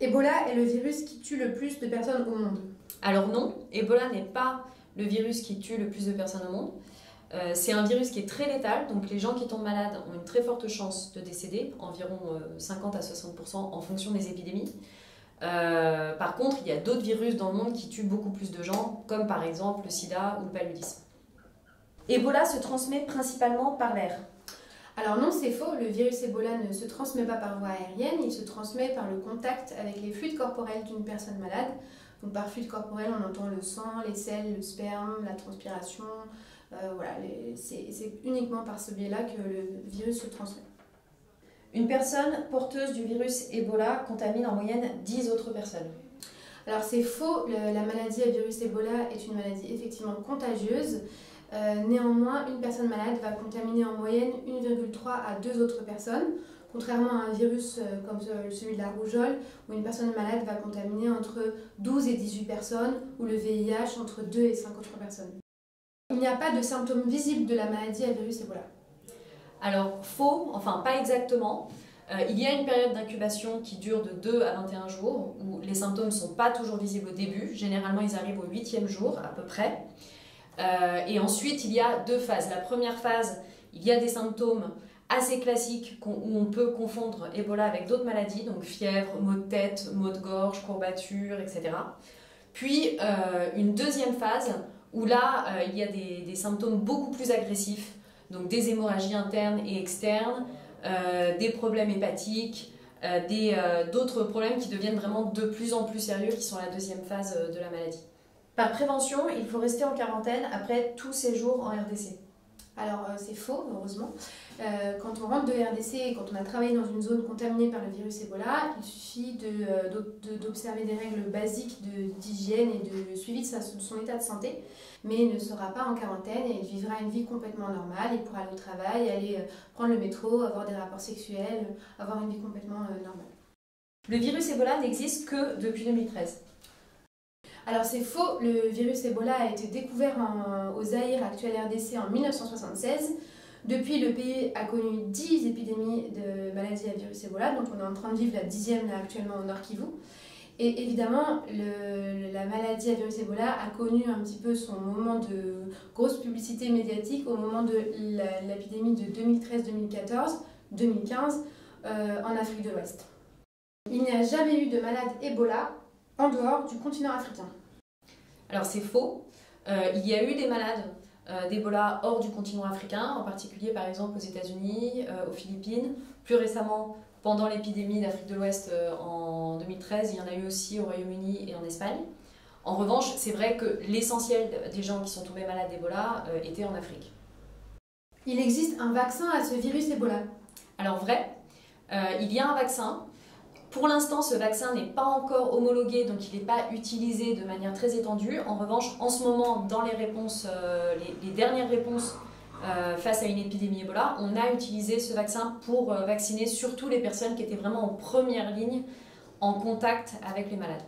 Ebola est le virus qui tue le plus de personnes au monde. Alors non, Ebola n'est pas le virus qui tue le plus de personnes au monde. C'est un virus qui est très létal, donc les gens qui tombent malades ont une très forte chance de décéder, environ 50 à 60% en fonction des épidémies. Par contre, il y a d'autres virus dans le monde qui tuent beaucoup plus de gens, comme par exemple le sida ou le paludisme. Ebola se transmet principalement par l'air. Alors non, c'est faux, le virus Ebola ne se transmet pas par voie aérienne, il se transmet par le contact avec les fluides corporels d'une personne malade. Donc par fluide corporel, on entend le sang, les selles, le sperme, la transpiration. Voilà, c'est uniquement par ce biais-là que le virus se transmet. Une personne porteuse du virus Ebola contamine en moyenne 10 autres personnes. Alors c'est faux, la maladie à virus Ebola est une maladie effectivement contagieuse. Néanmoins, une personne malade va contaminer en moyenne 1,3 à 2 autres personnes, contrairement à un virus comme celui de la rougeole, où une personne malade va contaminer entre 12 et 18 personnes, ou le VIH entre 2 et 5 autres personnes. Il n'y a pas de symptômes visibles de la maladie à virus Ebola. Alors faux, enfin pas exactement. Il y a une période d'incubation qui dure de 2 à 21 jours, où les symptômes ne sont pas toujours visibles au début. Généralement, ils arrivent au 8e jour à peu près. Et ensuite, il y a 2 phases. La première phase, il y a des symptômes assez classiques où on peut confondre Ebola avec d'autres maladies, donc fièvre, maux de tête, maux de gorge, courbatures, etc. Puis une deuxième phase où là, il y a des symptômes beaucoup plus agressifs, donc des hémorragies internes et externes, des problèmes hépatiques, d'autres problèmes qui deviennent vraiment de plus en plus sérieux, qui sont la deuxième phase de la maladie. Par prévention, il faut rester en quarantaine après tout séjour en RDC. Alors c'est faux, heureusement. Quand on rentre de RDC et quand on a travaillé dans une zone contaminée par le virus Ebola, il suffit d'observer des règles basiques d'hygiène et de suivi de son état de santé, mais il ne sera pas en quarantaine et il vivra une vie complètement normale. Il pourra aller au travail, aller prendre le métro, avoir des rapports sexuels, avoir une vie complètement normale. Le virus Ebola n'existe que depuis 2013. Alors c'est faux, le virus Ebola a été découvert au Zaïre, actuel RDC, en 1976. Depuis, le pays a connu 10 épidémies de maladies à virus Ebola, donc on est en train de vivre la 10e là, actuellement au Nord Kivu. Et évidemment, la maladie à virus Ebola a connu un petit peu son moment de grosse publicité médiatique au moment de l'épidémie de 2013, 2014, 2015 en Afrique de l'Ouest. Il n'y a jamais eu de malade Ebola en dehors du continent africain. Alors c'est faux, il y a eu des malades d'Ebola hors du continent africain, en particulier par exemple aux États-Unis, aux Philippines. Plus récemment, pendant l'épidémie d'Afrique de l'Ouest en 2013, il y en a eu aussi au Royaume-Uni et en Espagne. En revanche, c'est vrai que l'essentiel des gens qui sont tombés malades d'Ebola étaient en Afrique. Il existe un vaccin à ce virus Ebola. Alors vrai, il y a un vaccin. Pour l'instant, ce vaccin n'est pas encore homologué, donc il n'est pas utilisé de manière très étendue. En revanche, en ce moment, dans les réponses, les dernières réponses face à une épidémie Ebola, on a utilisé ce vaccin pour vacciner surtout les personnes qui étaient vraiment en première ligne en contact avec les malades.